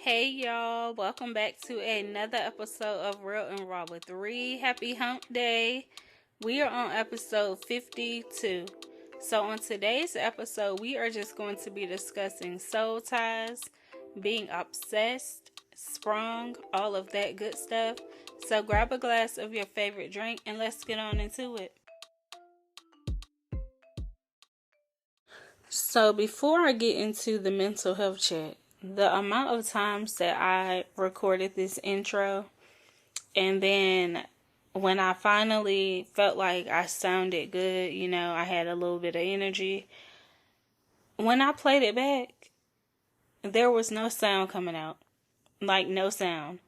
Hey y'all, welcome back to another episode of Real and Raw with Ree. Happy Hump Day. We are on episode 52. So on today's episode, we are just going to be discussing soul ties, being obsessed, sprung, all of that good stuff. So grab a glass of your favorite drink and let's get on into it. So before I get into the mental health check, the amount of times that I recorded this intro and then when I finally felt like I sounded good, I had a little bit of energy. When I played it back, there was no sound coming out. Like, no sound.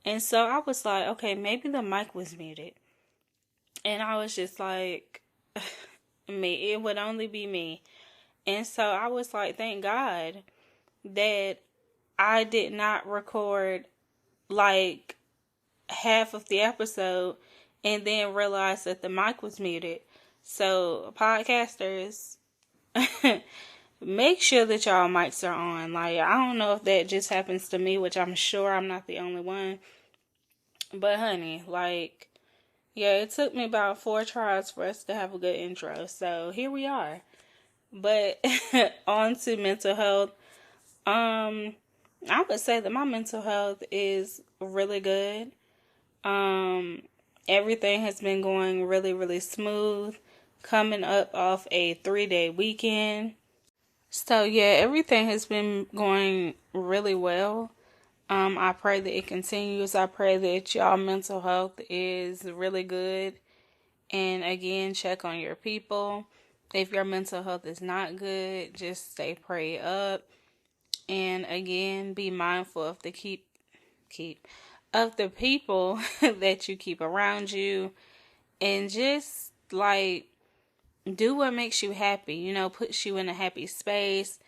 And so I was like, okay, maybe the mic was muted. And I was just like, me. It would only be me. And so I was like, thank God that I did not record like half of the episode and then realized that the mic was muted. So, podcasters, make sure that y'all mics are on. Like, I don't know if that just happens to me, which I'm sure I'm not the only one. But, honey, like, yeah, it took me about 4 tries for us to have a good intro. So, here we are. But, on to mental health. I would say that my mental health is really good. Everything has been going really, really smooth. Coming up off a 3-day weekend. So yeah, everything has been going really well. I pray that it continues. I pray that y'all mental health is really good. And again, check on your people. If your mental health is not good, just stay prayed up. And again, be mindful of the keep of the people that you keep around you, and just like do what makes you happy, puts you in a happy space.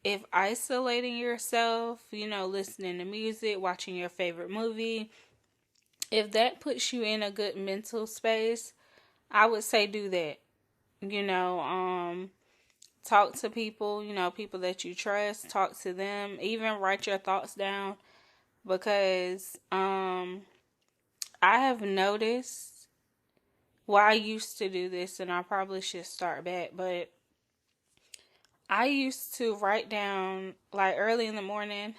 If isolating yourself, listening to music, watching your favorite movie, if that puts you in a good mental space, I would say do that. Talk to people, people that you trust, talk to them, even write your thoughts down, because I have noticed, well, I used to do this and I probably should start back, but I used to write down, like early in the morning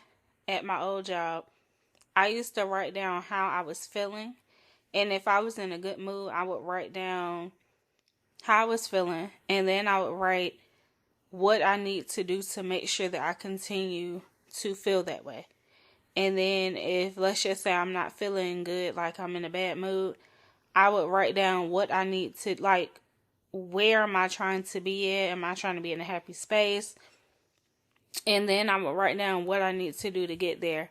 at my old job, I used to write down how I was feeling. And if I was in a good mood, I would write down how I was feeling. And then I would write what I need to do to make sure that I continue to feel that way. And then if, let's just say I'm not feeling good, like I'm in a bad mood, I would write down what I need to, like, where am I trying to be at? Am I trying to be in a happy space? And then I would write down what I need to do to get there.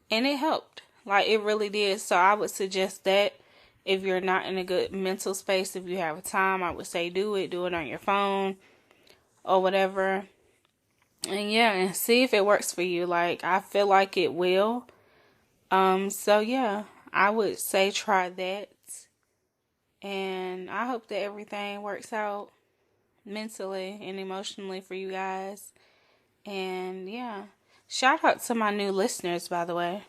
And it helped. Like, it really did. So I would suggest that if you're not in a good mental space, if you have time, I would say do it. Do it on your phone or whatever. And yeah, and see if it works for you. Like, I feel like it will. So yeah, I would say try that. And I hope that everything works out mentally and emotionally for you guys. And yeah, shout out to my new listeners, by the way.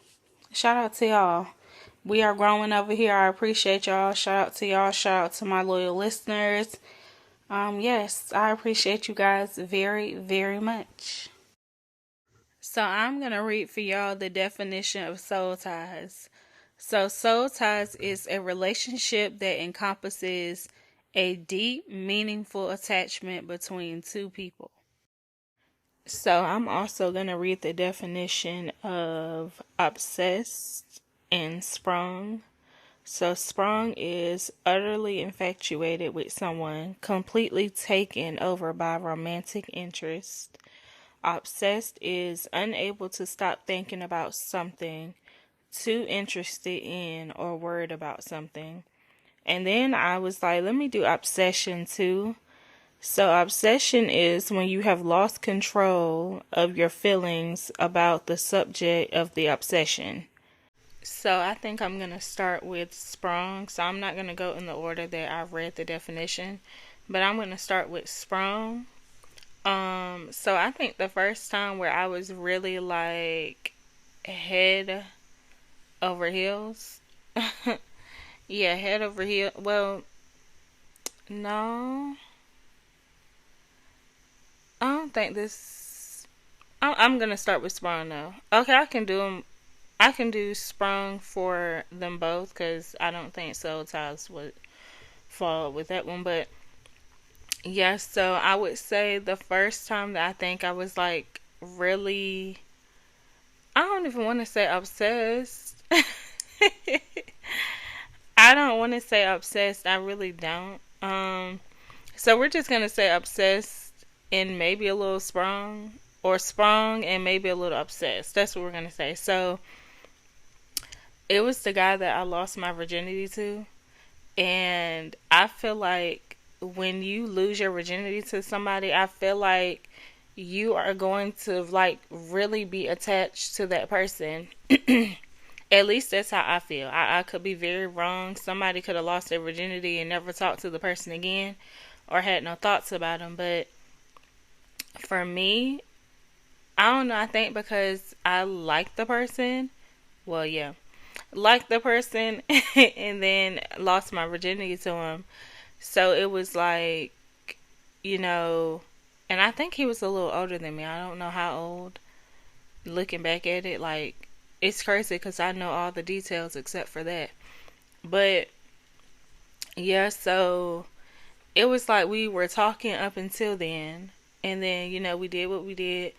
Shout out to y'all. We are growing over here. I appreciate y'all. Shout out to y'all. Shout out to my loyal listeners. Yes, I appreciate you guys very, very much. So I'm going to read for y'all the definition of soul ties. So soul ties is a relationship that encompasses a deep, meaningful attachment between two people. So I'm also going to read the definition of obsessed and sprung. So sprung is utterly infatuated with someone, completely taken over by romantic interest. Obsessed is unable to stop thinking about something, too interested in or worried about something. And then I was like, let me do obsession too. So obsession is when you have lost control of your feelings about the subject of the obsession. So I think I'm going to start with sprung. So I'm not going to go in the order that I've read the definition, but I'm going to start with sprung. So I think the first time where I was really like head over heels. Yeah, head over heel. Well, no, I don't think this. I'm gonna start with sprung though. Okay, I can do them. I can do sprung for them both because I don't think soul ties would fall with that one. But yeah, so I would say the first time that I think I was like really, I don't even want to say obsessed. I don't want to say obsessed. I really don't. So we're just gonna say obsessed and maybe a little sprung, or sprung and maybe a little obsessed. That's what we're gonna say. So it was the guy that I lost my virginity to, and I feel like when you lose your virginity to somebody, I feel like you are going to like really be attached to that person. At least that's how I feel. I could be very wrong. Somebody could have lost their virginity and never talked to the person again or had no thoughts about them. But for me, I don't know. I think because I like the person. Well, yeah. Like the person and then lost my virginity to him. So it was like, you know, and I think he was a little older than me. I don't know how old. Looking back at it, like, it's crazy because I know all the details except for that. But yeah, so it was like we were talking up until then, and then we did what we did,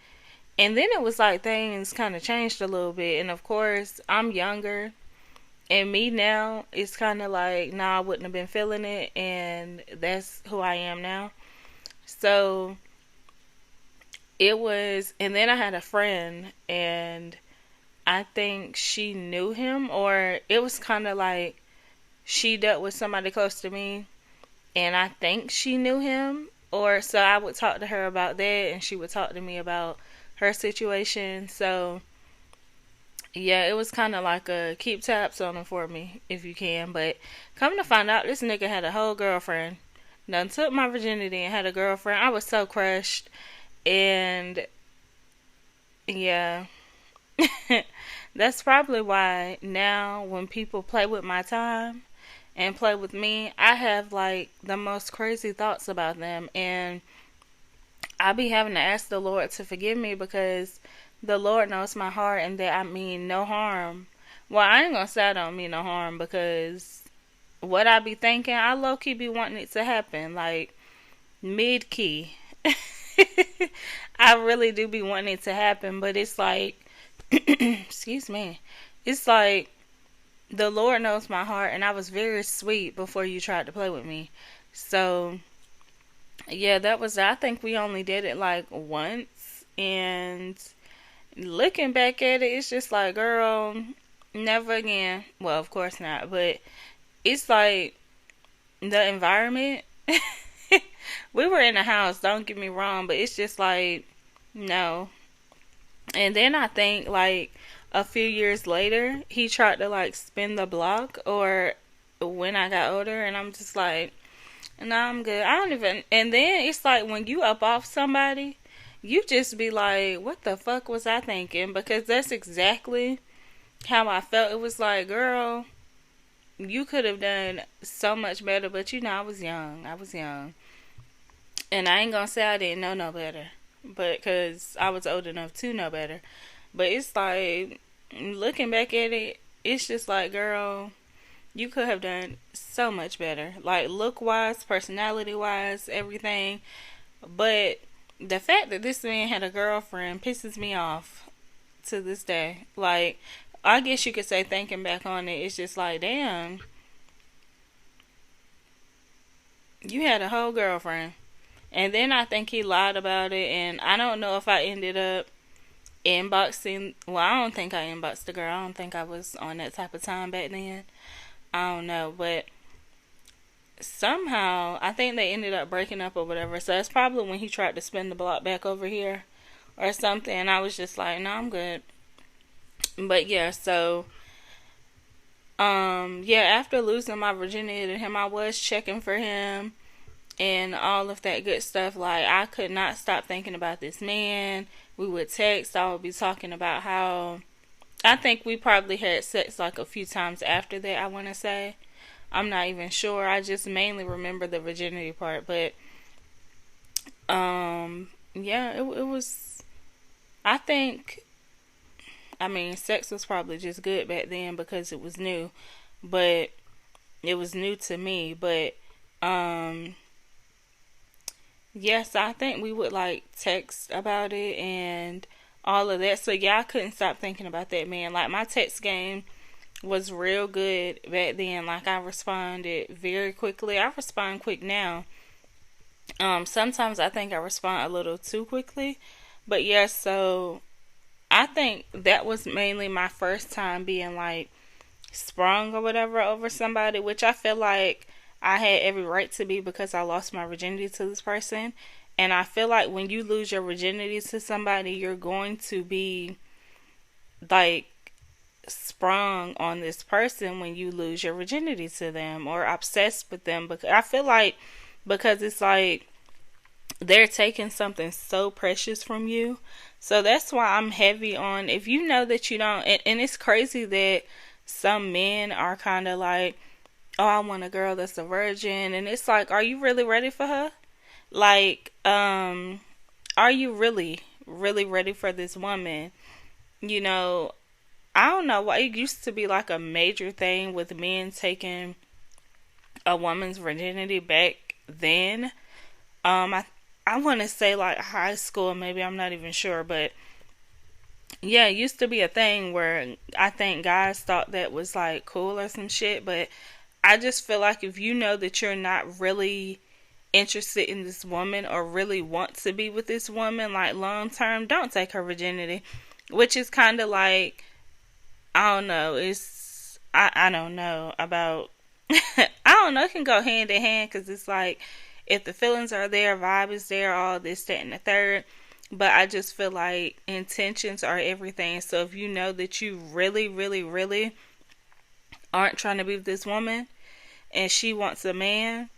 and then it was like things kind of changed a little bit. And of course, I'm younger, and me now it's kind of like, nah, I wouldn't have been feeling it, and that's who I am now. So it was, and then I had a friend, and I think she knew him, or it was kind of like she dealt with somebody close to me, and I think she knew him, or so I would talk to her about that, and she would talk to me about her situation. So yeah, it was kind of like a keep tabs on him for me if you can. But come to find out, this nigga had a whole girlfriend. Done took my virginity and had a girlfriend. I was so crushed, and yeah. That's probably why now when people play with my time and play with me, I have like the most crazy thoughts about them, and I be having to ask the Lord to forgive me because the Lord knows my heart and that I mean no harm. Well, I ain't gonna say I don't mean no harm because what I be thinking, I low key be wanting it to happen, like mid key. I really do be wanting it to happen, but it's like, excuse me, it's like the Lord knows my heart, and I was very sweet before you tried to play with me. So yeah, that was, I think we only did it like once, and looking back at it, it's just like, girl, never again. Well, of course not, but it's like the environment. We were in a house, don't get me wrong, but it's just like, no. And then I think like a few years later, he tried to like spin the block, or when I got older, and I'm just like, no, I'm good. I don't even. And then it's like when you up off somebody, you just be like, what the fuck was I thinking? Because that's exactly how I felt. It was like, girl, you could have done so much better, but I was young. I was young. And I ain't gonna say I didn't know no better, but because I was old enough to know better. But it's like, looking back at it, it's just like, girl, you could have done so much better. Like, look wise, personality wise, everything. But the fact that this man had a girlfriend pisses me off to this day. Like, I guess you could say, thinking back on it, it's just like, damn, you had a whole girlfriend. And then I think he lied about it, and I don't know if I ended up inboxing. Well, I don't think I inboxed the girl. I don't think I was on that type of time back then. I don't know, but somehow I think they ended up breaking up or whatever. So that's probably when he tried to spin the block back over here or something. And I was just like, no, I'm good. But yeah, so yeah, after losing my virginity to him, I was checking for him and all of that good stuff. Like, I could not stop thinking about this man. We would text. I would be talking about how I think we probably had sex like a few times after that, I want to say. I'm not even sure. I just mainly remember the virginity part, but yeah, it was. I think. I mean, sex was probably just good back then because it was new, but it was new to me. But um, yes, I think we would like text about it and all of that. So yeah, I couldn't stop thinking about that man. Like my text game was real good back then. Like I responded very quickly. I respond quick now. Sometimes I think I respond a little too quickly. But yeah, so I think that was mainly my first time being like sprung or whatever over somebody, which I feel like I had every right to be because I lost my virginity to this person. And I feel like when you lose your virginity to somebody, you're going to be like sprung on this person when you lose your virginity to them or obsessed with them. Because I feel like because it's like they're taking something so precious from you. So that's why I'm heavy on if you know that you don't, and it's crazy that some men are kind of like, oh, I want a girl that's a virgin. And it's like, are you really ready for her? Like, are you really, really ready for this woman? You know, I don't know why it used to be like a major thing with men taking a woman's virginity back then. I want to say like high school, maybe I'm not even sure, but yeah, it used to be a thing where I think guys thought that was like cool or some shit, but I just feel like if you know that you're not really interested in this woman or really want to be with this woman like long term, don't take her virginity. Which is kind of like, I don't know, I don't know about, I don't know, it can go hand in hand because it's like, if the feelings are there, vibe is there, all this, that, and the third. But I just feel like intentions are everything. So if you know that you really, really, really aren't trying to be with this woman and she wants a man,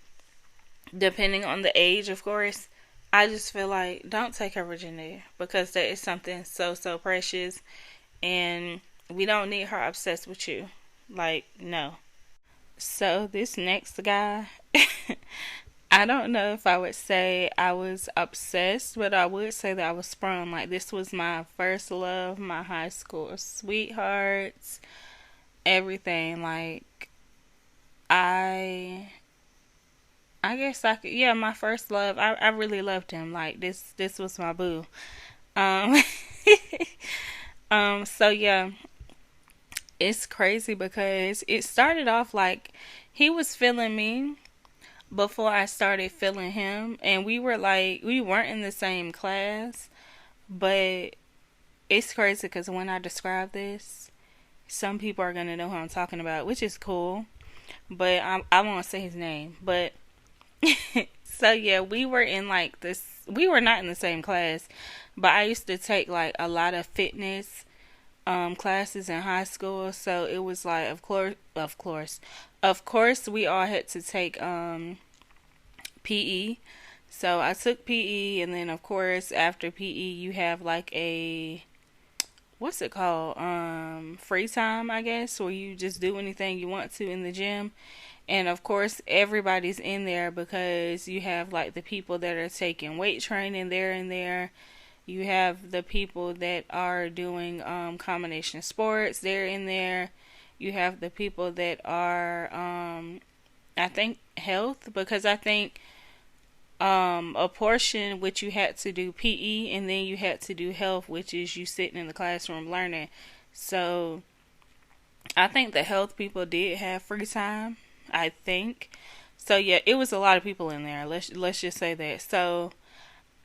depending on the age, of course, I just feel like don't take her virginity because that is something so, so precious. And we don't need her obsessed with you. Like, no. So this next guy, I don't know if I would say I was obsessed, but I would say that I was sprung. Like this was my first love, my high school sweethearts, everything. Like I I guess I could, yeah, my first love. I really loved him. Like this was my boo. Um so yeah, it's crazy because it started off like he was feeling me before I started feeling him, and we were like we weren't in the same class, but it's crazy because when I describe this, some people are gonna know who I'm talking about, which is cool. But I won't say his name. But so yeah, we were in like this. We were not in the same class, but I used to take like a lot of fitness classes in high school. So it was like, of course, we all had to take PE. So I took PE, and then of course after PE you have like a, what's it called, free time, I guess, where you just do anything you want to in the gym. And of course everybody's in there because you have like the people that are taking weight training, they're in there. You have the people that are doing combination sports, they're in there. You have the people that are I think health, because I think a portion which you had to do PE, and then you had to do health, which is you sitting in the classroom learning. So I think the health people did have free time, I think. So yeah, it was a lot of people in there. Let's just say that. So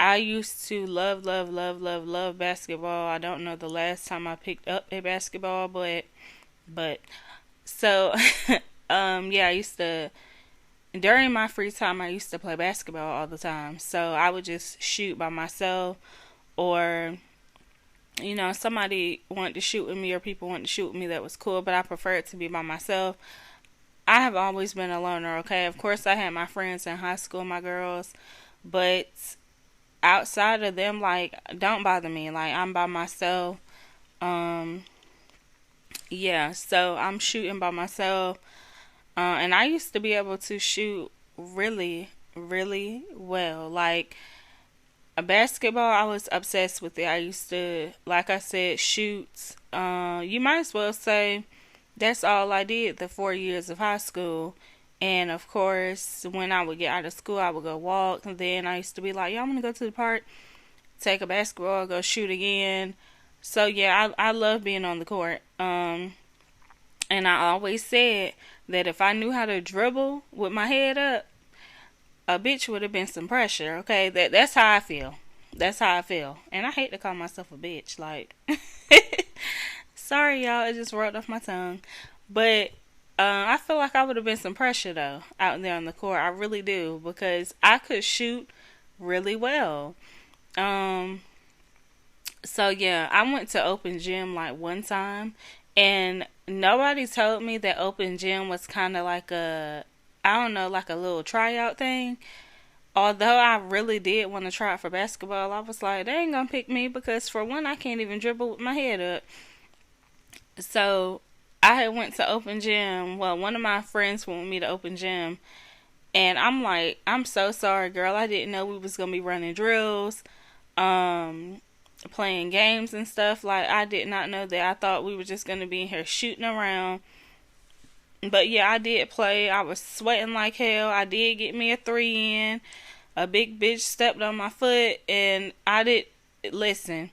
I used to love, love, love, love, love basketball. I don't know the last time I picked up a basketball, but so yeah, I used to, during my free time I used to play basketball all the time. So I would just shoot by myself, or somebody wanted to shoot with me or people wanted to shoot with me, that was cool, but I preferred to be by myself. I have always been a loner, okay? Of course I had my friends in high school, my girls, but outside of them, like, don't bother me. Like, I'm by myself. Um Yeah, so I'm shooting by myself. And I used to be able to shoot really, really well. Like a basketball, I was obsessed with it. I used to, like I said, shoot. You might as well say that's all I did the 4 years of high school. And of course, when I would get out of school, I would go walk. And then I used to be like, "Y'all want to go to the park, take a basketball, go shoot again." So yeah, I love being on the court. And I always said that if I knew how to dribble with my head up, a bitch would have been some pressure. Okay, that's how I feel. That's how I feel. And I hate to call myself a bitch. Like, sorry y'all, it just rolled off my tongue. But I feel like I would have been some pressure though out there on the court. I really do because I could shoot really well. Um, so yeah, I went to open gym like one time, and nobody told me that open gym was kind of like a, I don't know, like a little tryout thing. Although I really did want to try it for basketball, I was like, they ain't gonna pick me because for one, I can't even dribble with my head up. So I had went to open gym. Well, one of my friends wanted me to open gym, and I'm like, I'm so sorry, girl. I didn't know we was gonna be running drills, um, playing games and stuff. Like I did not know that. I thought we were just gonna be in here shooting around. But yeah, I did play. I was sweating like hell. I did get me a three in. A big bitch stepped on my foot, and I did listen.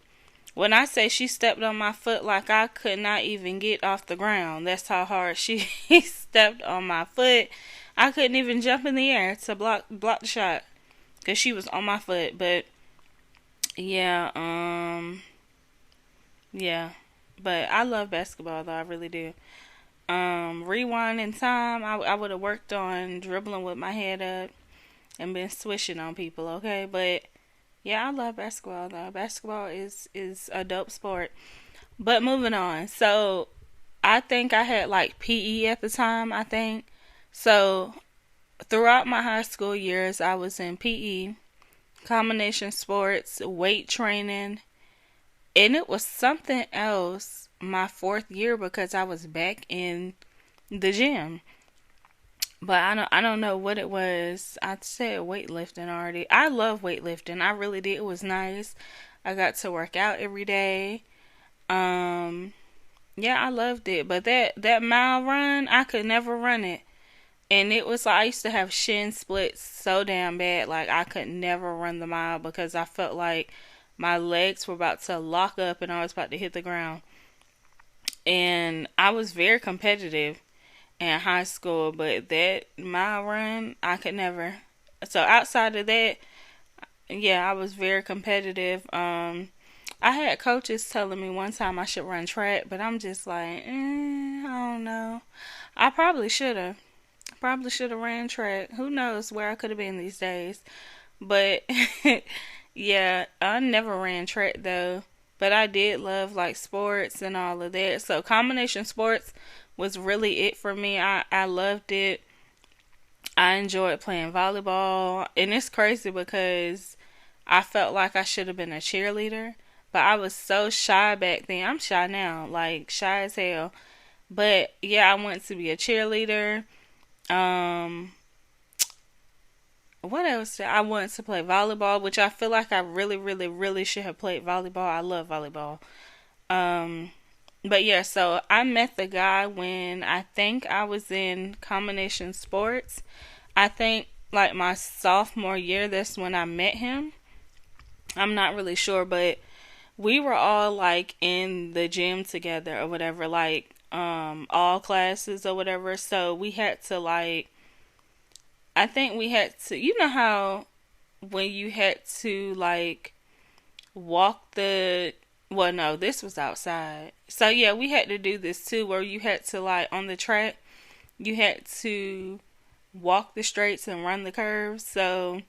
When I say she stepped on my foot like I could not even get off the ground, that's how hard she stepped on my foot. I couldn't even jump in the air to block the shot because she was on my foot. But yeah, yeah. But I love basketball though, I really do. Rewind in time, I would have worked on dribbling with my head up and been swishing on people, okay? But yeah, I love basketball though. Basketball is a dope sport. But moving on. So I think I had like PE at the time, I think. So throughout my high school years, I was in PE, combination sports, weight training, and it was something else my fourth year because I was back in the gym. But I don't know what it was. I said weightlifting already. I love weightlifting. I really did. It was nice. I got to work out every day. Um yeah, I loved it. But that mile run, I could never run it. And it was like I used to have shin splits so damn bad. Like I could never run the mile because I felt like my legs were about to lock up and I was about to hit the ground. And I was very competitive in high school, but that mile run, I could never. So outside of that, yeah, I was very competitive. I had coaches telling me one time I should run track, but I'm just like, I don't know. I probably should have. Probably should have ran track. Who knows where I could have been these days? But yeah, I never ran track though. But I did love like sports and all of that. So combination sports was really it for me. I loved it. I enjoyed playing volleyball. And it's crazy because I felt like I should have been a cheerleader. But I was so shy back then. I'm shy now, like shy as hell. But yeah, I wanted to be a cheerleader. Um, what else? I wanted to play volleyball, which I feel like I really, really, really should have played volleyball. I love volleyball. Um, but yeah, so I met the guy when I think I was in combination sports. I think like my sophomore year, that's when I met him. I'm not really sure, but we were all like in the gym together or whatever, like all classes or whatever. So we had to like, I think we had to, you know how when you had to like walk the, well no, this was outside. So yeah, we had to do this too where you had to like on the track, you had to walk the straights and run the curves. So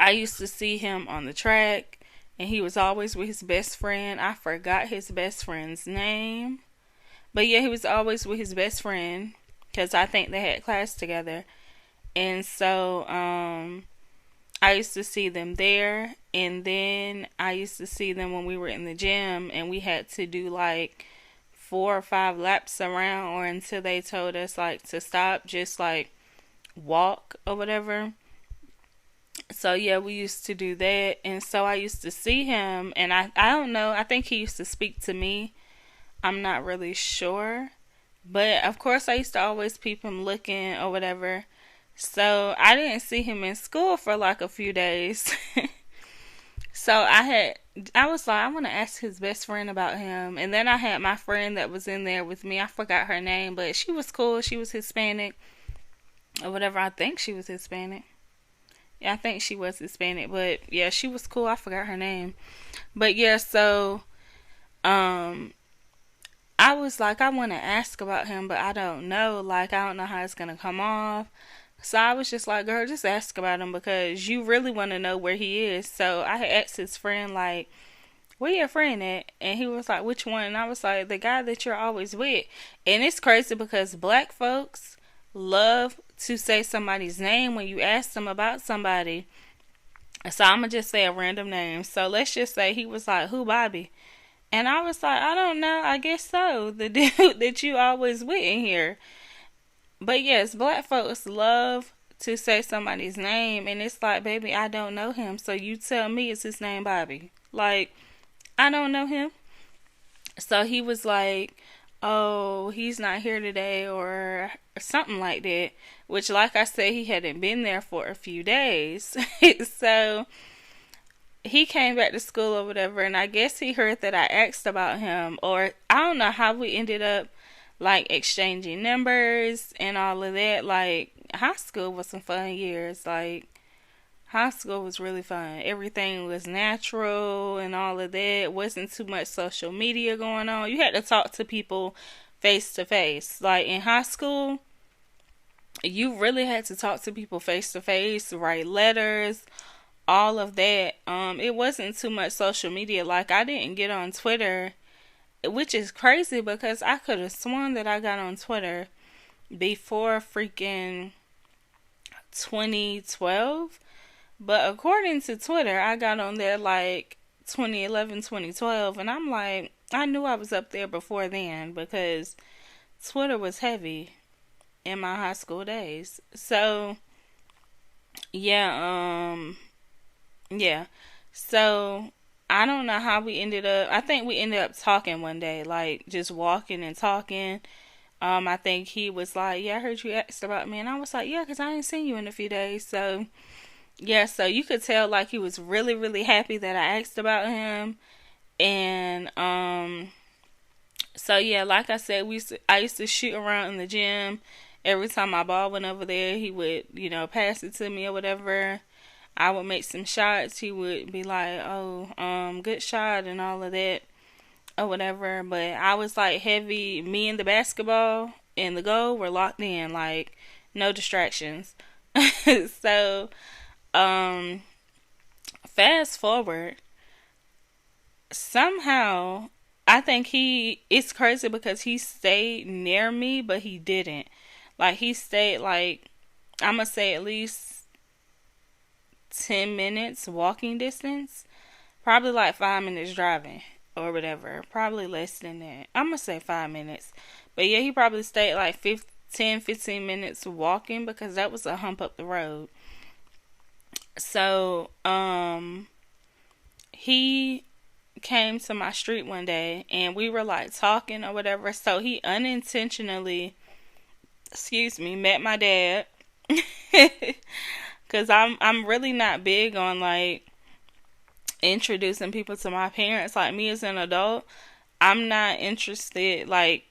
I used to see him on the track and he was always with his best friend. I forgot his best friend's name. But yeah, he was always with his best friend because I think they had class together. And so I used to see them there, and then I used to see them when we were in the gym and we had to do like 4 or 5 laps around, or until they told us like to stop, just like walk or whatever. So yeah, we used to do that, and so I used to see him, and I don't know, I think he used to speak to me. I'm not really sure, but of course I used to always peep him looking or whatever. So I didn't see him in school for like a few days. So I was like, I want to ask his best friend about him. And then I had my friend that was in there with me. I forgot her name, but she was cool. She was Hispanic or whatever. I think she was Hispanic. Yeah, I think she was Hispanic, but yeah, she was cool. I forgot her name. But yeah, so um I was like, I want to ask about him, but I don't know. Like, I don't know how it's going to come off. So I was just like, girl, just ask about him because you really want to know where he is. So I had asked his friend, like, where your friend at? And he was like, which one? And I was like, the guy that you're always with. And it's crazy because black folks love to say somebody's name when you ask them about somebody. So I'm going to just say a random name. So let's just say he was like, who, Bobby? And I was like, I don't know. I guess so. The dude that you always with in here. But yes, black folks love to say somebody's name. And it's like, baby, I don't know him. So you tell me, is his name Bobby? Like, I don't know him. So he was like, oh, he's not here today or something like that. Which, like I said, he hadn't been there for a few days. So he came back to school or whatever, and I guess he heard that I asked about him, or I don't know how we ended up like exchanging numbers and all of that. Like, high school was some fun years. Like, high school was really fun. Everything was natural and all of that. Wasn't too much social media going on. You had to talk to people face to face. Like, in high school, you really had to talk to people face to face, write letters, all of that. It wasn't too much social media. Like, I didn't get on Twitter, which is crazy because I could have sworn that I got on Twitter before freaking 2012. But according to Twitter, I got on there like 2011, 2012, and I'm like, I knew I was up there before then because Twitter was heavy in my high school days. So yeah, yeah. So I don't know how we ended up. I think we ended up talking one day, like just walking and talking. I think he was like, "Yeah, I heard you asked about me," and I was like, "Yeah, because I ain't seen you in a few days." So yeah, so you could tell like he was really, really happy that I asked about him, and so yeah, like I said, I used to shoot around in the gym. Every time my ball went over there, he would, pass it to me or whatever. I would make some shots. He would be like, "Oh, good shot," and all of that or whatever. But I was like heavy. Me and the basketball and the goal were locked in, like no distractions. So, um, fast forward, somehow I think it's crazy because he stayed near me, but he didn't. Like, he stayed like, I'm gonna say at least 10 minutes walking distance. Probably like 5 minutes driving or whatever. Probably less than that. I'm gonna say 5 minutes. But yeah, he probably stayed like 15 minutes walking because that was a hump up the road. So, he came to my street one day and we were like talking or whatever. So he unintentionally, met my dad. Cause I'm really not big on like introducing people to my parents. Like, me as an adult, I'm not interested. Like,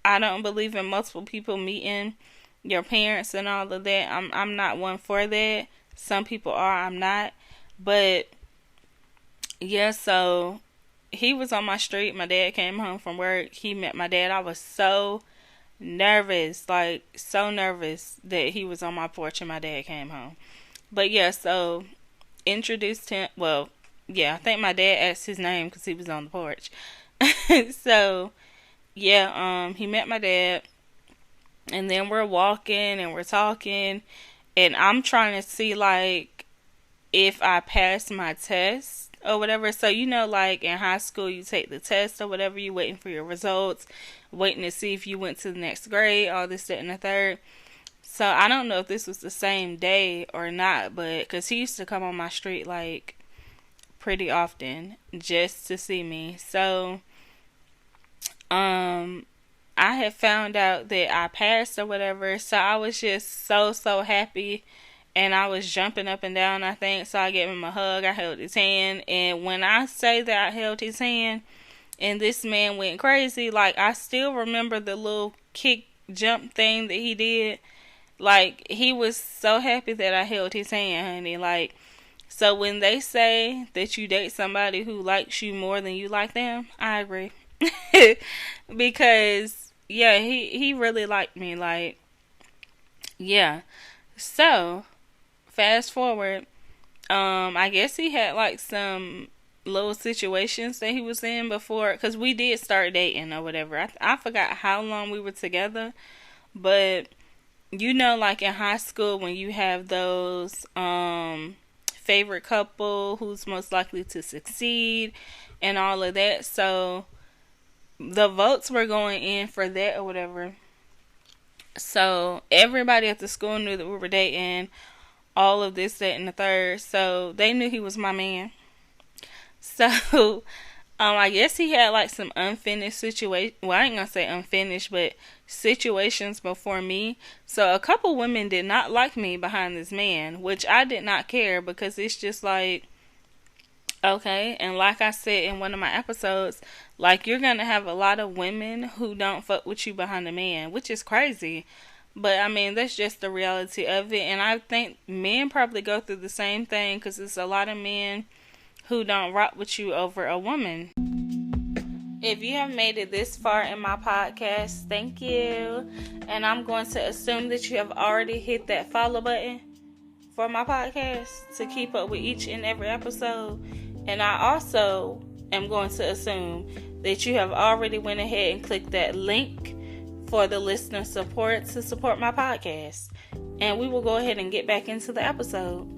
I don't believe in multiple people meeting your parents and all of that. I'm not one for that. Some people are, I'm not. But yeah, so he was on my street. My dad came home from work. He met my dad. I was so nervous, like so nervous that he was on my porch and my dad came home. But yeah, so introduced him. Well, yeah, I think my dad asked his name because he was on the porch. So yeah, he met my dad, and then we're walking and we're talking, and I'm trying to see like if I passed my test or whatever. So, you know, like in high school, you take the test or whatever, you waiting for your results, waiting to see if you went to the next grade, all this, that, and the third. So, I don't know if this was the same day or not, but because he used to come on my street like pretty often just to see me. So, um, I had found out that I passed or whatever, so I was just so happy, and I was jumping up and down, I think. So I gave him a hug, I held his hand, and when I say that I held his hand and this man went crazy, like, I still remember the little kick jump thing that he did. Like, he was so happy that I held his hand, honey. Like, so when they say that you date somebody who likes you more than you like them, I agree. Because yeah, he really liked me. Like, yeah. So fast forward, I guess he had like some little situations that he was in before, because we did start dating or whatever. I forgot how long we were together, but you know, like in high school when you have those favorite couple who's most likely to succeed and all of that. So the votes were going in for that or whatever. So everybody at the school knew that we were dating, all of this, that, and the third. So they knew he was my man. So I guess he had like some unfinished situation. Well, I ain't gonna say unfinished, but situations before me. So a couple women did not like me behind this man, which I did not care, because it's just like, okay. And like I said in one of my episodes, like, you're gonna have a lot of women who don't fuck with you behind a man, which is crazy. But I mean, that's just the reality of it. And I think men probably go through the same thing, because it's a lot of men who don't rock with you over a woman. If you have made it this far in my podcast, thank you. And I'm going to assume that you have already hit that follow button for my podcast to keep up with each and every episode. And I also am going to assume that you have already went ahead and clicked that link for the listener support to support my podcast. And we will go ahead and get back into the episode.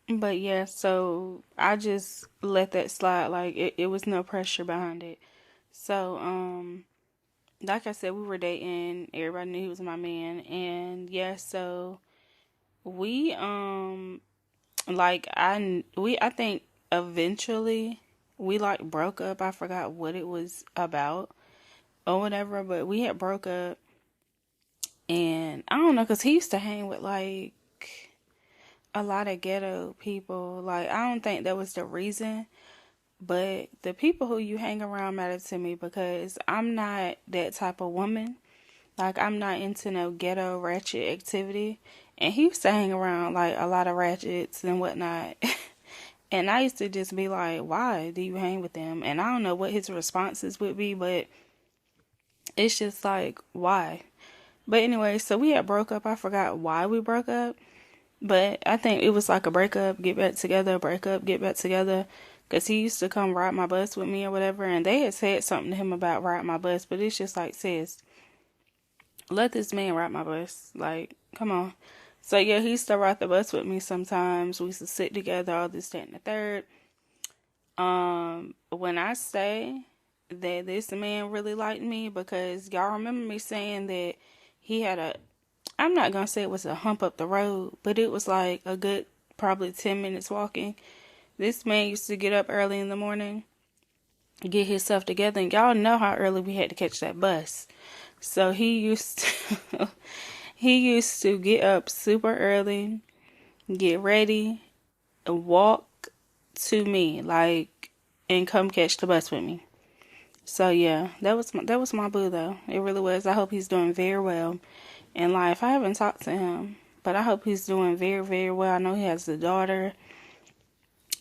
But yeah, so I just let that slide. Like, it was no pressure behind it. So, like I said, we were dating. Everybody knew he was my man. And yeah, so we, I think eventually we like broke up. I forgot what it was about or whatever, but we had broke up. And I don't know, because he used to hang with like a lot of ghetto people. Like, I don't think that was the reason, but the people who you hang around matter to me, because I'm not that type of woman. Like, I'm not into no ghetto ratchet activity. And he used to hang around like a lot of ratchets and whatnot. And I used to just be like, why do you hang with them? And I don't know what his responses would be, but it's just like, why? But anyway, so we had broke up. I forgot why we broke up. But I think it was like a breakup, get back together, break up, get back together. Because he used to come ride my bus with me or whatever. And they had said something to him about riding my bus. But it's just like, sis, let this man ride my bus. Like, come on. So yeah, he used to ride the bus with me sometimes. We used to sit together, all this, that, and the third. When I say that this man really liked me, because y'all remember me saying that he had I'm not going to say it was a hump up the road, but it was like a good probably 10 minutes walking. This man used to get up early in the morning, get himself together, and y'all know how early we had to catch that bus. So he used to, he used to get up super early, get ready, and walk to me, like, and come catch the bus with me. So yeah, that was my boo though. It really was. I hope he's doing very well in life. I haven't talked to him, but I hope he's doing very, very well. I know he has a daughter.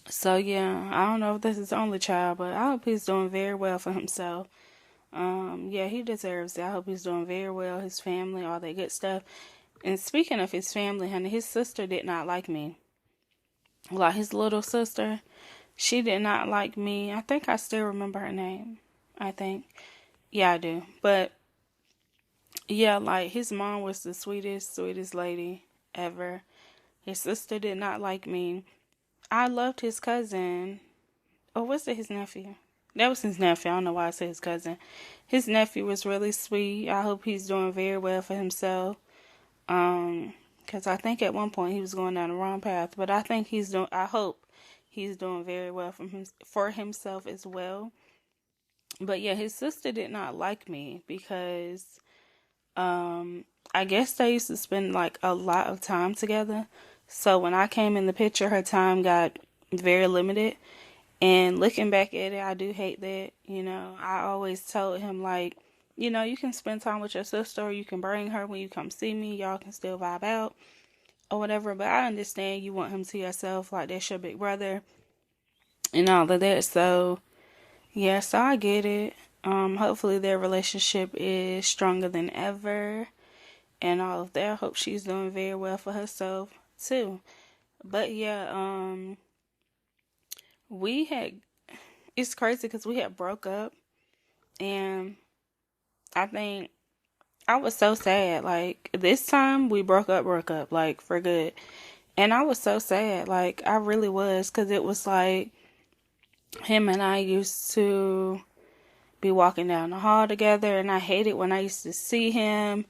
So yeah, I don't know if this is his only child, but I hope he's doing very well for himself. Yeah, he deserves it. I hope he's doing very well, his family, all that good stuff. And speaking of his family, honey, his sister did not like me. Like, his little sister, she did not like me. I think I still remember her name. I think. Yeah, I do. But yeah, like, his mom was the sweetest lady ever. His sister did not like me. I loved his cousin. Or was it his nephew? That was his nephew. I don't know why I said his cousin. His nephew was really sweet. I hope he's doing very well for himself. Because I think at one point he was going down the wrong path. But I hope he's doing very well for himself as well. But yeah, his sister did not like me because I guess they used to spend like a lot of time together. So when I came in the picture, her time got very limited. And looking back at it, I do hate that. I always told him, like, you can spend time with your sister, or you can bring her when you come see me. Y'all can still vibe out or whatever. But I understand you want him to yourself, like that's your big brother and all of that. So, yeah, so I get it. Hopefully their relationship is stronger than ever and all of that. I hope she's doing very well for herself too. But yeah, we had it's crazy because we had broke up, and I think I was so sad. Like, this time we broke up, like, for good. And I was so sad. Like, I really was, because it was like him and I used to be walking down the hall together, and I hated when I used to see him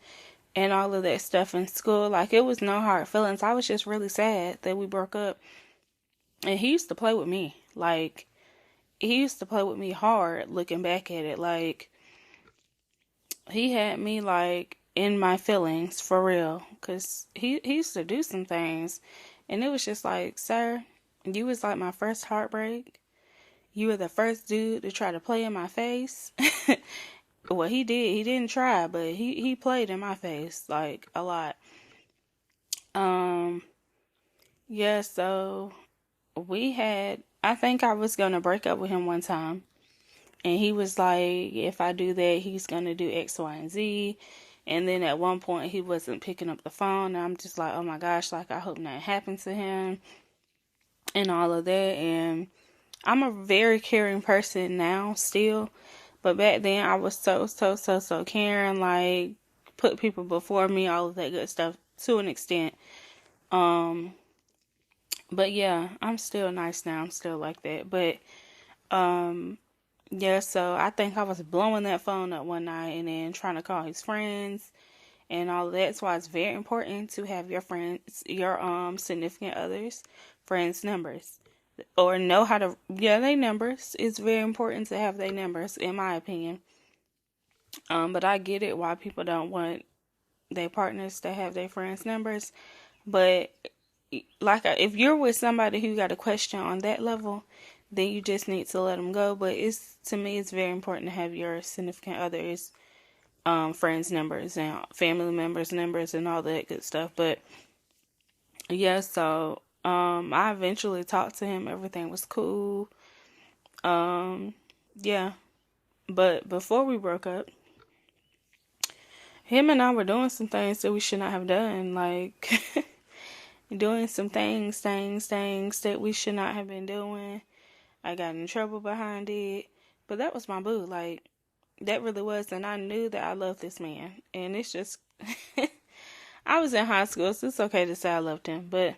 and all of that stuff in school. Like, it was no hard feelings. I was just really sad that we broke up. And he used to play with me. Like, he used to play with me hard, looking back at it. Like, he had me, like, in my feelings, for real. Because he used to do some things. And it was just like, sir, you was like my first heartbreak. You were the first dude to try to play in my face. Well, he did. He didn't try, but he played in my face, like, a lot. Yeah, so I think I was going to break up with him one time. And he was like, if I do that, he's going to do X, Y, and Z. And then at one point, he wasn't picking up the phone. And I'm just like, oh my gosh, like, I hope nothing happens to him. And all of that. And I'm a very caring person now, still. But back then, I was so caring. Like, put people before me, all of that good stuff, to an extent. But yeah, I'm still nice now. I'm still like that. But, yeah, so I think I was blowing that phone up one night and then trying to call his friends and all of that. That's why it's very important to have your friends, your significant others, friends' numbers. Or know how to, their numbers. It's very important to have their numbers, in my opinion. But I get it why people don't want their partners to have their friends' numbers. But like, if you're with somebody who got a question on that level, then you just need to let them go. But to me, it's very important to have your significant others, friends' numbers and family members' numbers and all that good stuff. But yeah, so I eventually talked to him. Everything was cool. Yeah, but before we broke up, him and I were doing some things that we should not have done, like doing some things that we should not have been doing. I got in trouble behind it, but that was my boo. Like, that really was, and I knew that I loved this man, and it's just, I was in high school, so it's okay to say I loved him, but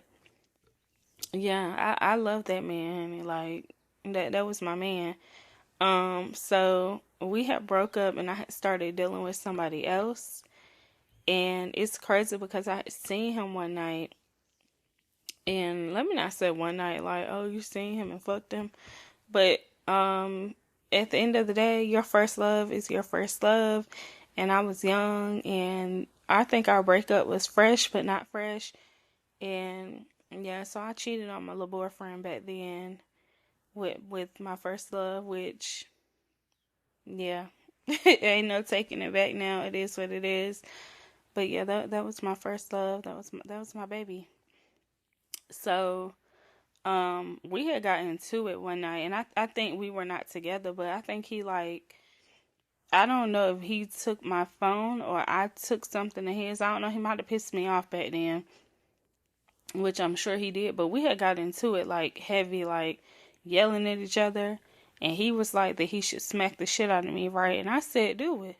yeah, I love that man, honey. Like, that was my man. So we had broke up, and I had started dealing with somebody else, and it's crazy because I had seen him one night, and let me not say one night, like, oh, you seen him and fucked him, but, at the end of the day, your first love is your first love, and I was young, and I think our breakup was fresh, but not fresh, and yeah, so I cheated on my little boyfriend back then with my first love, which, yeah, ain't no taking it back now. It is what it is. But yeah, that was my first love. That was my baby. So, we had gotten into it one night, and I think we were not together, but I think he, like, I don't know if he took my phone or I took something of his. I don't know. He might have pissed me off back then, which I'm sure he did. But we had got into it, like, heavy, like, yelling at each other. And he was like that he should smack the shit out of me, right? And I said, do it.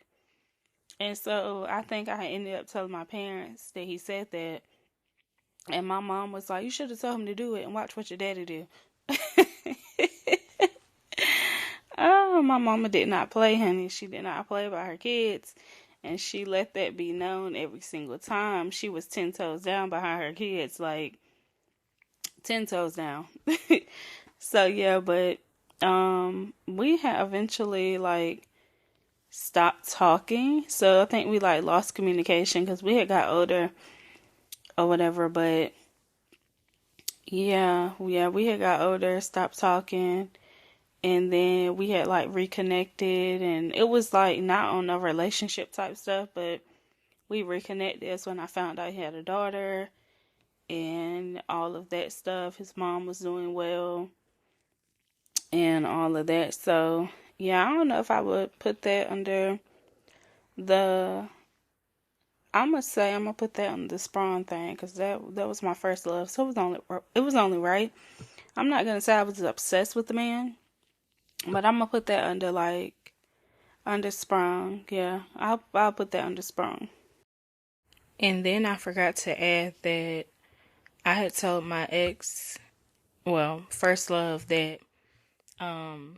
And so I think I ended up telling my parents that he said that. And my mom was like, you should have told him to do it and watch what your daddy do. Oh, my mama did not play, honey. She did not play by her kids. And she let that be known every single time. She was 10 toes down behind her kids, like 10 toes down. So yeah, but we had eventually like stopped talking. So I think we like lost communication because we had got older or whatever. But yeah, we had got older, stopped talking, and then we had like reconnected, and it was like not on a relationship type stuff, but we reconnected. That's when I found out he had a daughter and all of that stuff. His mom was doing well and all of that. So yeah, I don't know if I would put that under the. I'm gonna put that on the Sprung thing because that was my first love. So it was only right. I'm not gonna say I was obsessed with the man, but I'm gonna put that under like under Sprung. Yeah, I'll put that under Sprung. And then I forgot to add that I had told my ex, well, first love, that um,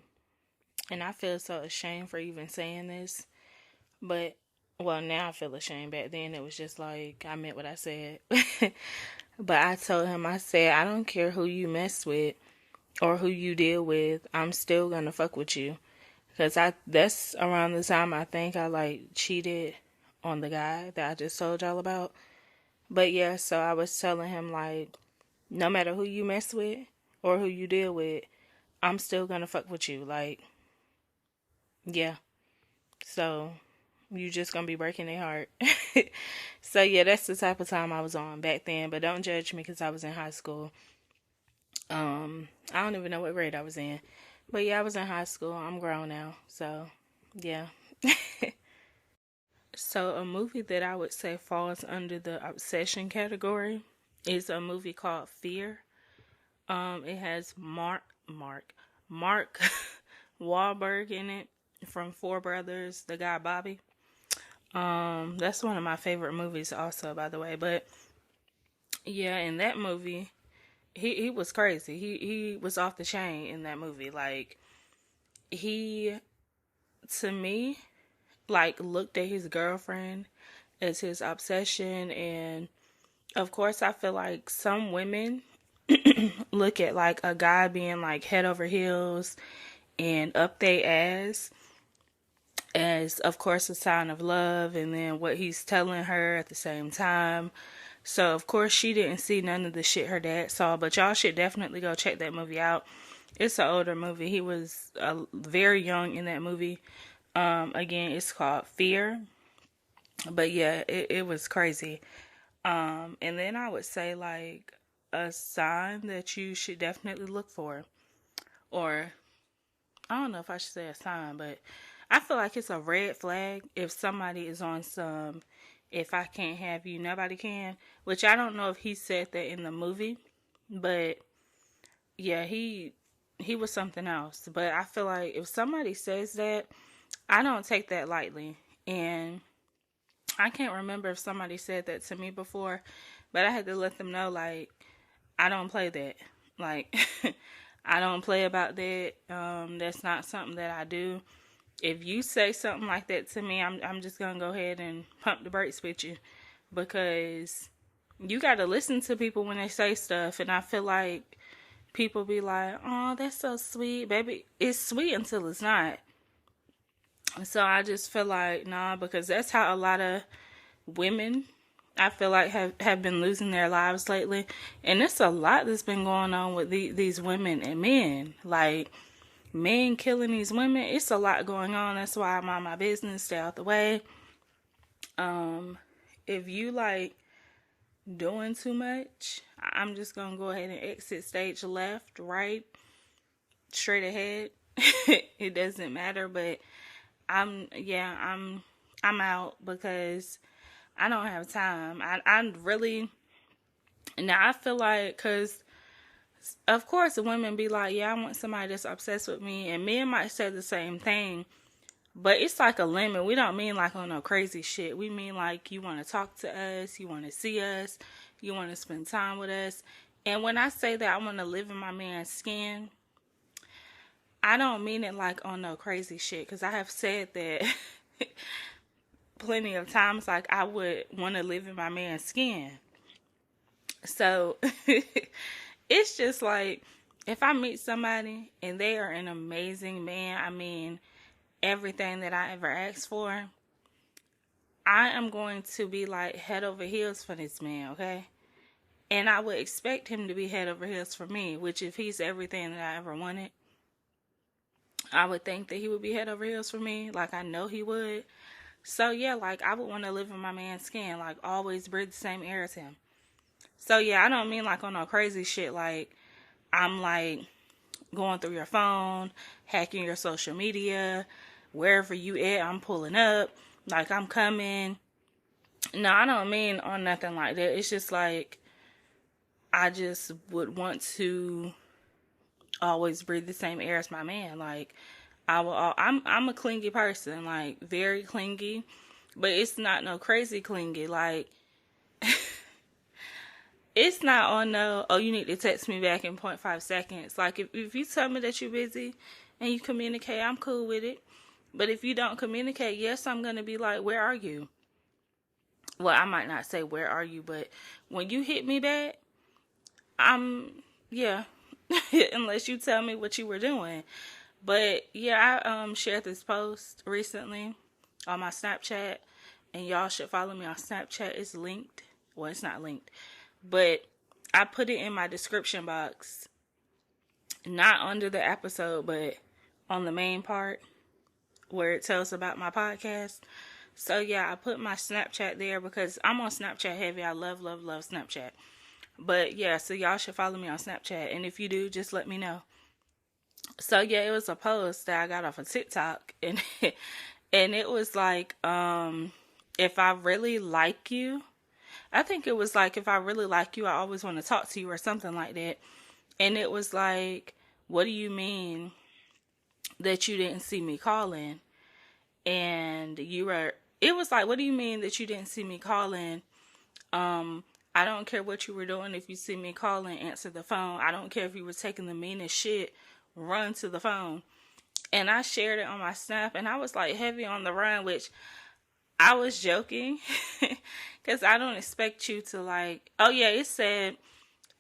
and I feel so ashamed for even saying this, but well, now I feel ashamed. Back then, it was just like I meant what I said. But I told him, I said, I don't care who you mess with or who you deal with, I'm still gonna fuck with you. Because that's around the time I think I like cheated on the guy that I just told y'all about. But yeah, so I was telling him, like, no matter who you mess with or who you deal with, I'm still gonna fuck with you. Like, yeah. So you just gonna be breaking their heart. So yeah, that's the type of time I was on back then. But don't judge me because I was in high school. I don't even know what grade I was in. But yeah, I was in high school. I'm grown now. So yeah. So a movie that I would say falls under the obsession category is a movie called Fear. It has Mark Wahlberg in it from Four Brothers, the guy Bobby. That's one of my favorite movies also, by the way. But yeah, in that movie, he was crazy. He was off the chain in that movie. Like, he, to me, like, looked at his girlfriend as his obsession. And of course, I feel like some women look at like a guy being like head over heels and up their ass as, of course, a sign of love, and then what he's telling her at the same time. So of course she didn't see none of the shit her dad saw, but y'all should definitely go check that movie out. It's an older movie. He was very young in that movie. Again, it's called Fear. But yeah, it was crazy. And then I would say like a sign that you should definitely look for, or I don't know if I should say a sign, but I feel like it's a red flag if somebody is on some if I can't have you, nobody can. Which I don't know if he said that in the movie, but yeah, he was something else. But I feel like if somebody says that, I don't take that lightly. And I can't remember if somebody said that to me before, but I had to let them know, like, I don't play that. Like, I don't play about that. That's not something that I do. If you say something like that to me, I'm just gonna go ahead and pump the brakes with you, because you gotta listen to people when they say stuff. And I feel like people be like, "Oh, that's so sweet, baby." It's sweet until it's not. So I just feel like nah, because that's how a lot of women, I feel like, have been losing their lives lately. And it's a lot that's been going on with these women and men. Like, men killing these women, it's a lot going on. That's why I mind my business, stay out the way. If you like doing too much, I'm just gonna go ahead and exit stage left, right, straight ahead. It doesn't matter. But I'm out because I don't have time. I really, now I feel like, because of course the women be like, yeah, I want somebody that's obsessed with me, and men might say the same thing, but it's like a limit. We don't mean like on no crazy shit. We mean like you want to talk to us, you want to see us, You want to spend time with us. And when I say that I want to live in my man's skin, I don't mean it like on no crazy shit. Because I have said that plenty of times, like I would want to live in my man's skin. So it's just like, if I meet somebody and they are an amazing man, I mean, everything that I ever asked for, I am going to be like head over heels for this man, okay? And I would expect him to be head over heels for me, which if he's everything that I ever wanted, I would think that he would be head over heels for me, like I know he would. So yeah, like I would want to live in my man's skin, like always breathe the same air as him. So yeah, I don't mean like on no crazy shit, like I'm like going through your phone, hacking your social media, wherever you at, I'm pulling up, like I'm coming. No, I don't mean on nothing like that. It's just like, I just would want to always breathe the same air as my man. Like, I'm a clingy person, like very clingy, but it's not no crazy clingy. Like, it's not on no, oh, you need to text me back in 0.5 seconds. Like, if you tell me that you're busy and you communicate, I'm cool with it. But if you don't communicate, yes, I'm going to be like, where are you? Well, I might not say where are you, but when you hit me back, yeah, unless you tell me what you were doing. But yeah, I shared this post recently on my Snapchat, and y'all should follow me on Snapchat. It's linked. Well, it's not linked, but I put it in my description box, not under the episode, but on the main part where it tells about my podcast. So yeah, I put my Snapchat there because I'm on Snapchat heavy. I love, love, love Snapchat. But yeah, so y'all should follow me on Snapchat. And if you do, just let me know. So yeah, it was a post that I got off of TikTok. And and it was like, if I really like you, I think it was like, if I really like you, I always want to talk to you or something like that. And it was like, what do you mean that you didn't see me calling? And it was like, what do you mean that you didn't see me calling? I don't care what you were doing. If you see me calling, answer the phone. I don't care if you were taking the meanest shit, run to the phone. And I shared it on my Snap, and I was like heavy on the run, which I was joking because I don't expect you to like, oh yeah, it said,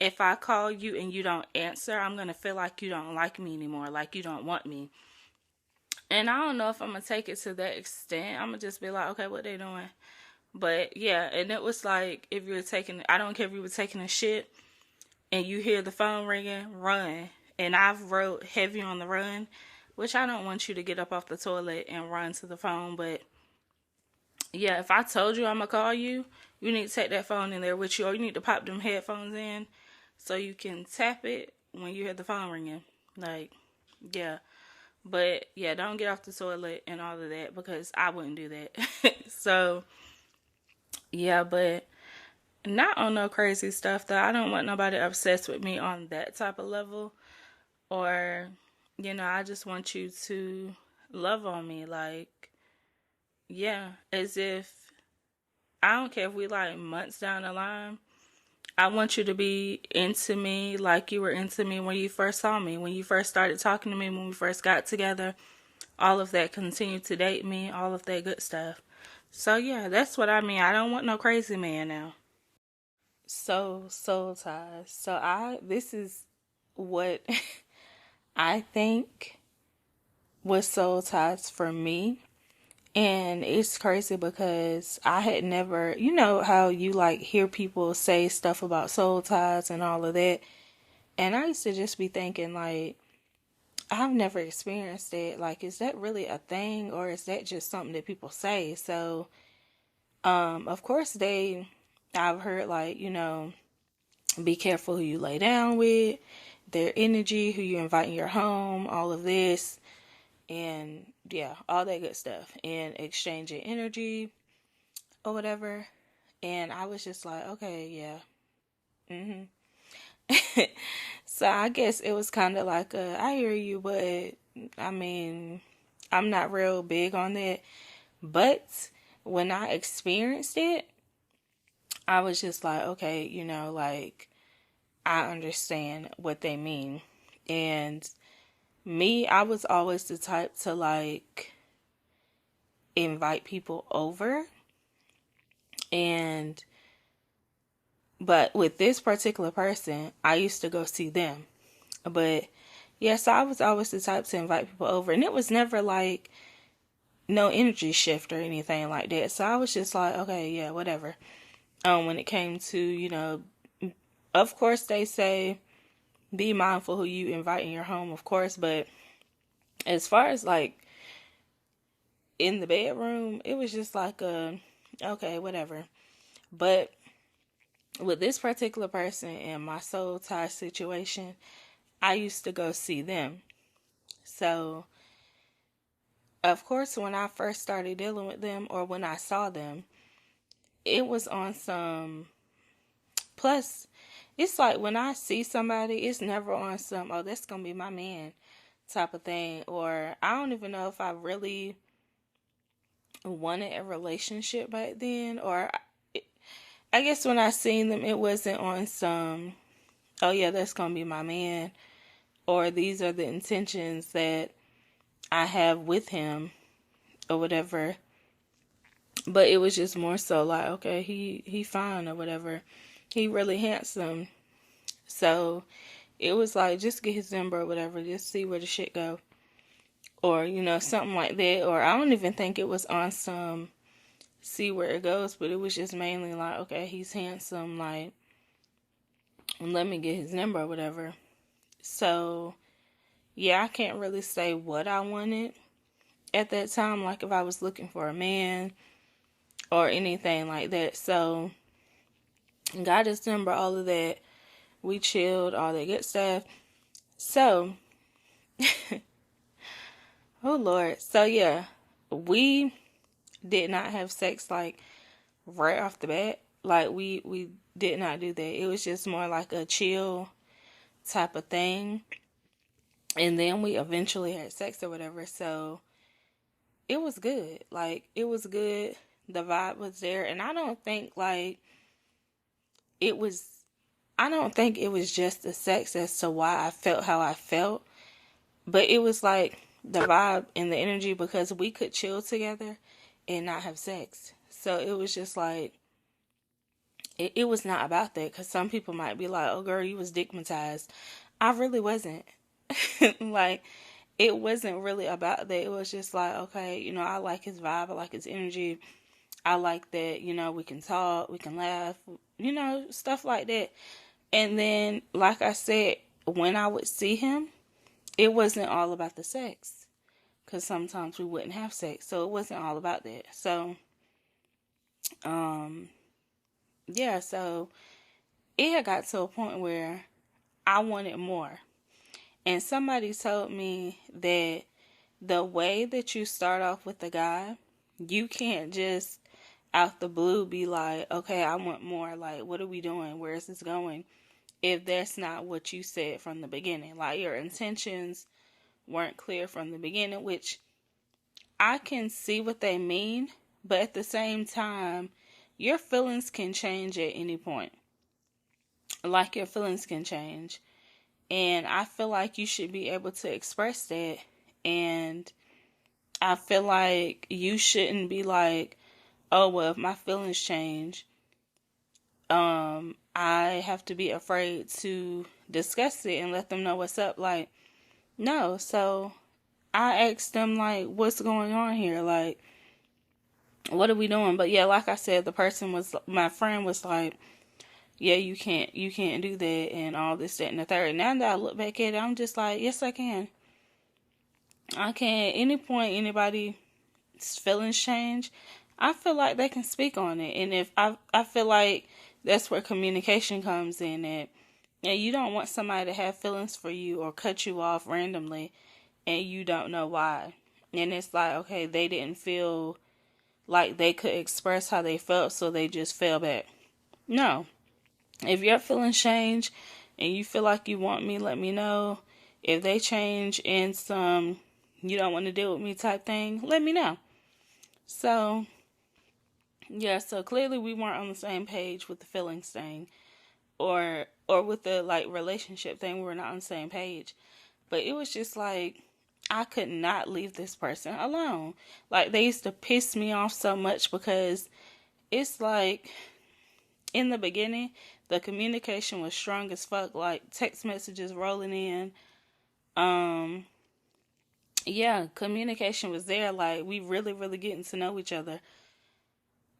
if I call you and you don't answer, I'm going to feel like you don't like me anymore, like you don't want me. And I don't know if I'm going to take it to that extent. I'm going to just be like, okay, what they doing? But yeah, and it was like, if you were taking, I don't care if you were taking a shit and you hear the phone ringing, run. And I've wrote heavy on the run, which I don't want you to get up off the toilet and run to the phone. But yeah, if I told you I'm going to call you, you need to take that phone in there with you, or you need to pop them headphones in so you can tap it when you hear the phone ringing. Like, yeah. But yeah, don't get off the toilet and all of that, because I wouldn't do that. So yeah, but not on no crazy stuff though. I don't want nobody obsessed with me on that type of level. Or, I just want you to love on me. Like, yeah, as if, I don't care if we like months down the line. I want you to be into me like you were into me when you first saw me, when you first started talking to me, when we first got together. All of that, continue to date me, all of that good stuff. So yeah, that's what I mean. I don't want no crazy man now. So soul ties. This is what I think was soul ties for me. And it's crazy because I had never, you know how you like hear people say stuff about soul ties and all of that. And I used to just be thinking like, I've never experienced it. Like, is that really a thing, or is that just something that people say? So, of course I've heard like, be careful who you lay down with, their energy, who you invite in your home, all of this. And yeah, all that good stuff, and exchanging energy or whatever. And I was just like, okay, yeah. So I guess it was kind of like, I hear you, but I mean, I'm not real big on that. But when I experienced it, I was just like, okay, like, I understand what they mean. And me, I was always the type to like invite people over. And, but with this particular person, I used to go see them. But yeah, so I was always the type to invite people over. And it was never like no energy shift or anything like that. So I was just like, okay, yeah, whatever. When it came to, of course they say be mindful who you invite in your home, of course, but as far as like in the bedroom, it was just like okay, whatever. But with this particular person in my soul tie situation, I used to go see them. So of course when I first started dealing with them, or when I saw them, it was on some, plus it's like when I see somebody, it's never on some, oh, that's gonna be my man type of thing. Or I don't even know if I really wanted a relationship back then. Or I guess when I seen them, it wasn't on some, oh yeah, that's gonna be my man, or these are the intentions that I have with him, or whatever. But it was just more so like, okay, he fine, or whatever. He really handsome. So it was like, just get his number or whatever, just see where the shit go. Or, something like that. Or I don't even think it was on some see where it goes, but it was just mainly like, okay, he's handsome, like, let me get his number or whatever. So yeah, I can't really say what I wanted at that time, like if I was looking for a man or anything like that. So got his number, all of that. We chilled, all that good stuff. So oh Lord. So yeah, we did not have sex like right off the bat. Like we did not do that. It was just more like a chill type of thing. And then we eventually had sex or whatever. So it was good. Like, it was good. The vibe was there. And I don't think it was just the sex as to why I felt how I felt. But it was like the vibe and the energy, because we could chill together and not have sex. So it was just like, it was not about that. Because some people might be like, oh girl, you was dickmatized. I really wasn't. Like, it wasn't really about that. It was just like, okay, I like his vibe. I like his energy. I like that, we can talk, we can laugh, stuff like that. And then, like I said, when I would see him, it wasn't all about the sex. Because sometimes we wouldn't have sex. So it wasn't all about that. So, yeah, so it had got to a point where I wanted more. And somebody told me that the way that you start off with a guy, you can't just out the blue be like, okay, I want more. Like, what are we doing? Where is this going? If that's not what you said from the beginning. Like, your intentions weren't clear from the beginning, which I can see what they mean. But at the same time, your feelings can change at any point. Like, your feelings can change. And I feel like you should be able to express that. And I feel like you shouldn't be like, oh, well, if my feelings change, I have to be afraid to discuss it and let them know what's up. Like, no. So I asked them, like, what's going on here? Like, what are we doing? But yeah, like I said, my friend was like, yeah, you can't do that and all this, that, and the third. Now that I look back at it, I'm just like, yes, I can. I can. Any point anybody's feelings change, I feel like they can speak on it. And if I feel like that's where communication comes in, and you don't want somebody to have feelings for you or cut you off randomly and you don't know why. And it's like, okay, they didn't feel like they could express how they felt, so they just fell back. No. If your feelings change and you feel like you want me, let me know. If they change in some you don't want to deal with me type thing, let me know. So Yeah, so clearly we weren't on the same page with the feelings thing, or with the like relationship thing. We were not on the same page. But it was just like I could not leave this person alone. Like they used to piss me off so much because it's like in the beginning the communication was strong as fuck, like text messages rolling in. Um yeah, communication was there, like we really, really getting to know each other.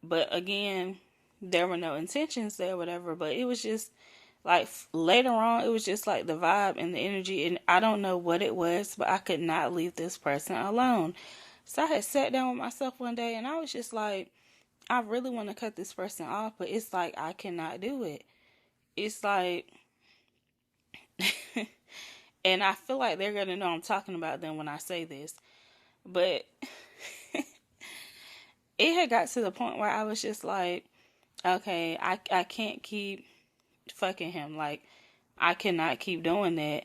But again, there were no intentions there, whatever. But it was just like later on, it was just like the vibe and the energy, and I don't know what it was, but I could not leave this person alone. So I had sat down with myself one day, and I was just like, I really want to cut this person off, but it's like I cannot do it. It's like, and I feel like they're gonna know I'm talking about them when I say this, but it had got to the point where I was just like, okay, I can't keep fucking him. Like, I cannot keep doing that.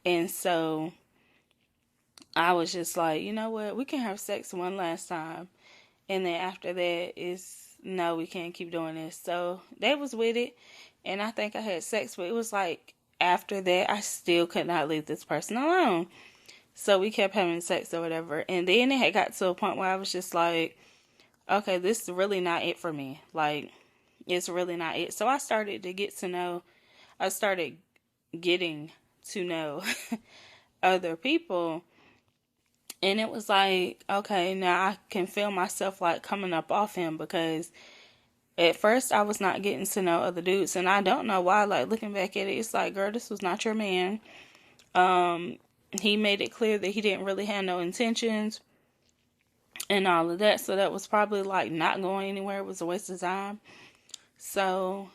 And so I was just like, you know what? We can have sex one last time. And then after that is, no, we can't keep doing this. So they was with it. And I think I had sex, but it was like after that, I still could not leave this person alone. So we kept having sex or whatever. And then it had got to a point where I was just like, okay, this is really not it for me. Like, it's really not it. So I started getting to know other people. And it was like, okay, now I can feel myself like coming up off him, because at first I was not getting to know other dudes. And I don't know why, like looking back at it, it's like, girl, this was not your man. He made it clear that he didn't really have no intentions and all of that. So that was probably like not going anywhere. It was a waste of time. So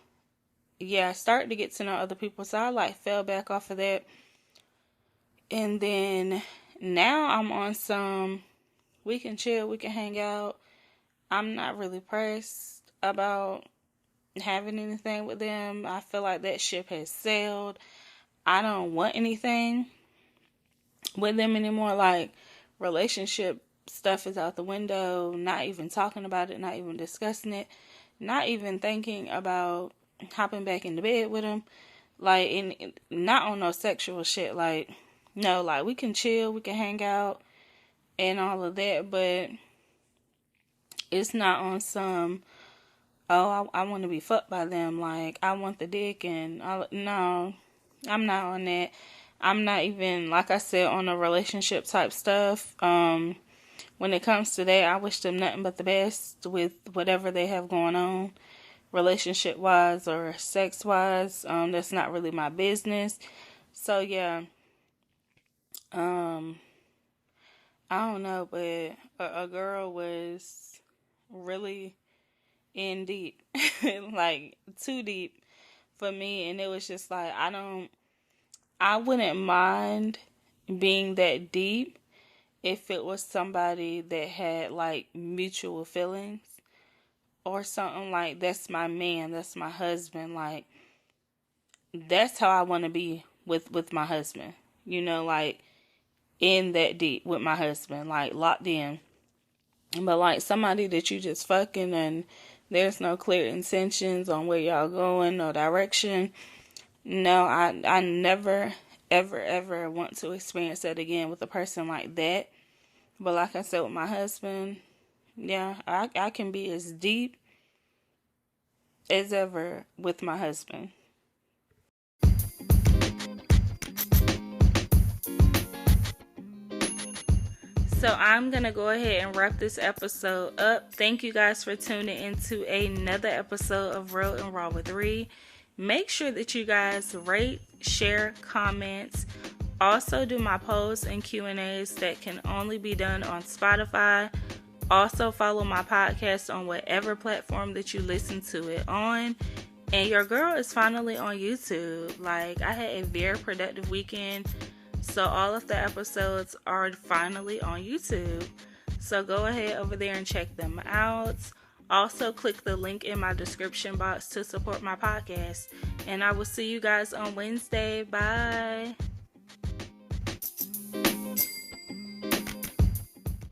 yeah, I started to get to know other people. So I like fell back off of that. And then now I'm on some, we can chill, we can hang out. I'm not really pressed about having anything with them. I feel like that ship has sailed. I don't want anything with them anymore. Like, relationship stuff is out the window. Not even talking about it, not even discussing it, not even thinking about hopping back into bed with them. Like, and not on no sexual shit. Like, no, like we can chill, we can hang out and all of that, but it's not on some, oh, I want to be fucked by them. Like, I want the dick and all. No, I'm not on that. I'm not even, like I said, on a relationship type stuff. When it comes to that, I wish them nothing but the best with whatever they have going on, relationship wise or sex wise. That's not really my business. So yeah, I don't know, but a girl was really in deep, like too deep for me, and it was just like I wouldn't mind being that deep if it was somebody that had like mutual feelings or something. Like, that's my man, that's my husband. Like, that's how I want to be with my husband, like in that deep with my husband, like locked in. But like somebody that you just fucking and there's no clear intentions on where y'all going, no direction. No, I never, ever, ever want to experience that again with a person like that. But like I said, with my husband, yeah, I can be as deep as ever with my husband. So I'm going to go ahead and wrap this episode up. Thank you guys for tuning into another episode of Real and Raw with Ree. Make sure that you guys rate, share, comment. Also do my polls and Q&As that can only be done on Spotify. Also follow my podcast on whatever platform that you listen to it on. And your girl is finally on YouTube. Like, I had a very productive weekend. So all of the episodes are finally on YouTube. So go ahead over there and check them out. Also, click the link in my description box to support my podcast. And I will see you guys on Wednesday. Bye.